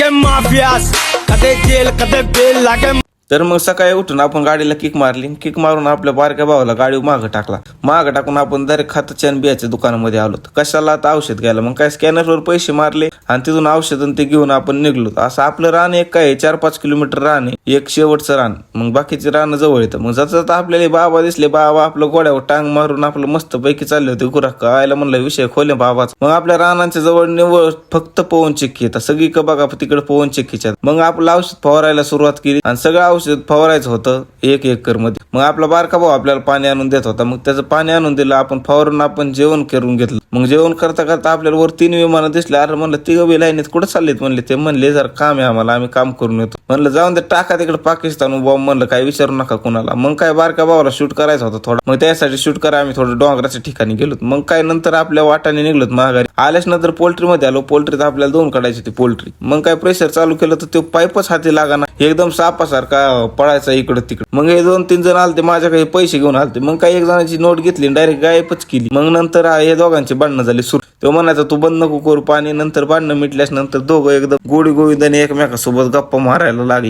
लागे माफियास, कदे जेल कदे बेल लागे। तर मग सकाळी उठून आपण गाडीला किक मारली, किक मारून आपल्या बारक्या भावाला गाडी मागं टाकला. मागं टाकून आपण डायरेक्ट खाताच्या आणि बियाच्या दुकानामध्ये आलो. कशाला आता औषध घ्यायला, मग काय स्कॅनरवर पैसे मारले आणि तिथून औषध ते घेऊन आपण निघलो. असं आपलं रान एक काय 4-5 किलोमीटर रान आहे, एक शेवटचं रान, मग बाकीचे रान जवळ येतं. मग जाता आपल्याला बाबा दिसले, बाबा आपलं गोड्यावर टांग मारून आपलं मस्त पैकी चालले होते गुरा. आयला म्हणलं विषय खोले बाबाच. मग आपल्या रानांच्या जवळ निवळ फक्त पवन चक्की येतात, सगळी का बघा तिकडे पवन चक्कीच्या. मग आपलं औषध फवारायला सुरुवात केली आणि सगळं औषध फवारायचं होतं 1 एकर मध्ये. मग आपला बारका भाऊ आपल्याला पाणी आणून देत होता, मग त्याचं पाणी आणून दिलं. आपण फवारून आपण जेवण करून घेतलं. मग जेवण करता करता आपल्याला वर 3 विमानं दिसले. अरे म्हणलं तिघं बी लाईनीत कुठं चाललेत म्हणले. ते म्हणले जर काम आहे आम्हाला, आम्ही काम करून येतो. म्हणलं जाऊन दे, टाका तिकडे पाकिस्तान बॉम्ब. म्हणलं काय विचारू नका कुणाला. मग काय बारका भावाला शूट करायचा होता थोडा, मग त्यासाठी शूट करा आम्ही थोडं डोंगराच्या ठिकाणी गेलो. मग काय नंतर आपल्या वाटाने निघलोत माघारी. आल्याच नंतर पोल्ट्री मध्ये आलो. पोल्ट्रीत आपल्याला 2 काढायची ती पोल्ट्री. मग काय प्रेशर चालू केलं तर तो पाईपच हाती लागाना, एकदम सापासारखा पळायचा इकडं तिकडं. मग हे 2-3 जण आलते माझ्या काही पैसे घेऊन आलते. मग काही एक जणांची नोट घेतली डायरेक्ट गायबच केली. मग नंतर हे दोघांची भांडणं झाली सुरू. तो म्हणायचा तू बंद नको करू पाणी. नंतर भांडणं मिटल्यास नंतर दोघं एकदम गोडी गोविंदाने एकमेकासोबत गप्पा मारायला लागले.